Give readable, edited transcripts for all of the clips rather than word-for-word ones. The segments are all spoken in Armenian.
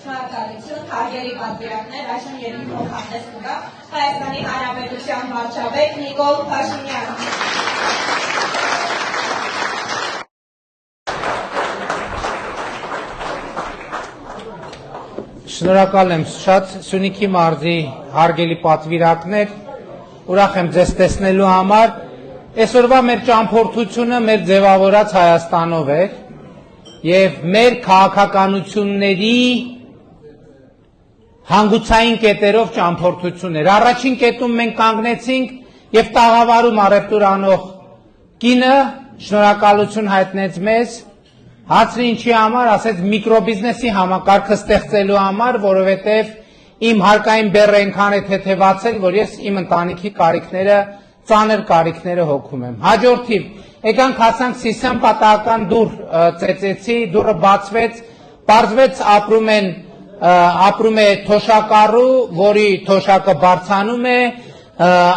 Շնորհակալություն, հարգելի պատվիրակներ, այսօր երևի փոխանցես կգա Հայաստանի Հանրապետության վարչապետ Նիկոլ Փաշինյան։ Շնորհակալ եմ շատ Սյունիքի մարզի հարգելի պատվիրակներ, ուրախ եմ ձեզ տեսնելու համար։ Այսօրվա մեր ճամփորդությունը մեր ձևավորած Հայաստանով է եւ մեր քաղաքականությունների հանգուցային կետերով ճամփորդություն էր։ Առաջին կետում մենք կանգնեցինք եւ տաղավարում առևտուր անող կինը շնորհակալություն հայտնեց մեզ, հացրի ինչի համար, ասեց միկրոբիզնեսի համակարգը ստեղծելու համար, որովհետեւ իմ հարկային բեռը այնքան է թեթևացել, որ ես իմ ընտանիքի կարիքները, ծանր կարիքները հոգում եմ։ Հաջորդիվ եկանք հասանք Սիսիան պատահական դուռ ծեծեցի, դուռը բացվեց, պարզվեց ապրում է թոշակառու, որի թոշակը բարձանում է,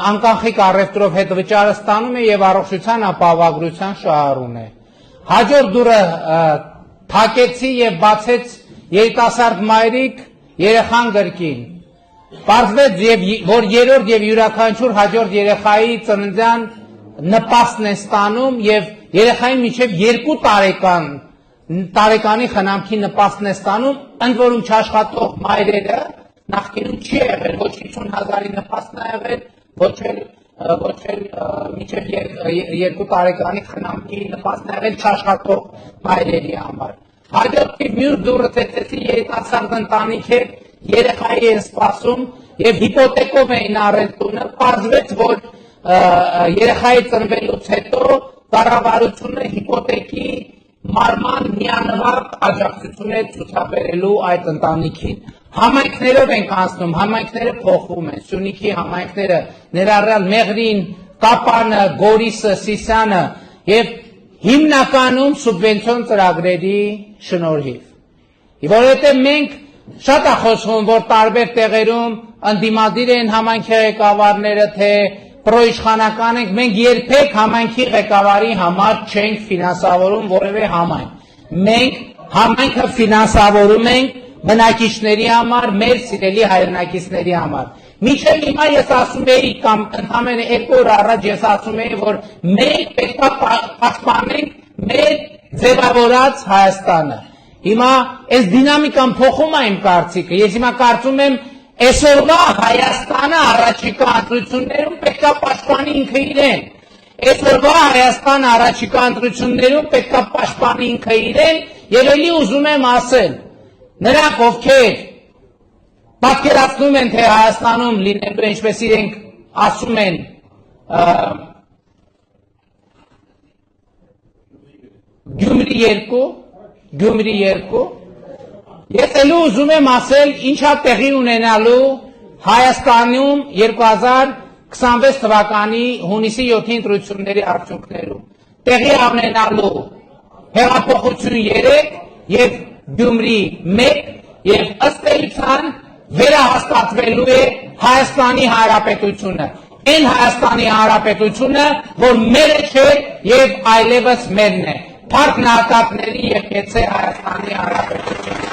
անկանխիկ առևտրով հետ վճարը ստանում է եւ առողջության ապահովագրության շահառուն է։ Հաջորդ դուռը փակեցի եւ բացեց երիտասարդ մայրիկ երեխան գրկին։ Պարզվեց, որ երրորդ եւ յուրաքանչյուր հաջորդ երեխայի ծննդյան նպաստն է ստանում եւ երեխային մինչեւ 2 տարեկանի խնամքի նպաստն է ստանում, ընդ որում չաշխատող մայրերը նախկինում չի եղել, ոչ 50,000-ի նպաստն է եղել, ոչ էլ մինչեւ 2 տարեկանի խնամքի նպաստն է եղել չաշխատող մայրերի համար։ Հաջորդիվ մյուս դուռը ծեծեցի երիտասարդ ընտանիք է, երեխայի են սպասում եւ հիպոթեկով էին առել տունը, պարզվեց, որ երեխայի ծնվելուց հետո կառավարությունը հիպոթեկի մարման միանվագ աջակցություն է ցուցաբերելու այդ ընտանիքին։ Համայնքներով ենք անցնում, համայնքները փոխվում են, Սյունիքի համայնքները, ներառյալ Մեղրին, Կապանը, Գորիսը, Սիսիանը եւ հիմնականում սուբվենցիոն ծրագրերի շնորհիվ։ Որովհետեւ մենք շատ է խոսվում, որ տարբեր տեղերում ընդդիմադիր են համայնքի ղեկավարները, թե պրոիշխանական ենք, մենք երբեք համայնքի ղեկավարի համար չենք ֆինանսավորում որևէ համայնք։ Մենք համայնքը ֆինանսավորում ենք բնակիչների համար, մեր սիրելի հայրենակիցների համար։ Մինչև հիմա ես ասում էի, կամ ընդամենը 2 օր առաջ ես ասում էի, որ մենք պետք է պաշտպանենք մեր ձևավորած Հայաստանը։ Հիմա այս դինամիկան փոխում է իմ կարծիքը։ Ես հիմա կարծում եմ, այսօրվա Հայաստանը առաջիկա ընտրություններում պետք է պաշտպանի ինքը իրեն։ Այսօրվա Հայաստանը առաջիկա ընտրություններում պետք է պաշտպանի ինքը իրեն, եւ ելի ուզում եմ ասել, նրանք ովքեր պատկերացնում են, թե Հայաստանում լինելու ինչպես իրենք ասում են Գյումրի 2, ես ելի ուզում եմ ասել ինչա տեղի ունենալու Հայաստանում 2026 թվականի հունիսի 7-ի ընտրությունների արդյունքներում։ Տեղի ունենալու հեղափոխություն 3 եւ Գյումրի 1 եւ ըստ էության վերահաստատվելու է Հայաստանի Հանրապետությունը։ Այն Հայաստանի Հանրապետությունը, որ մերը չէ եւ այլևս մերն է։ Փառք նահատակների եւ կեցե Հայաստանի Հանրապետությունը։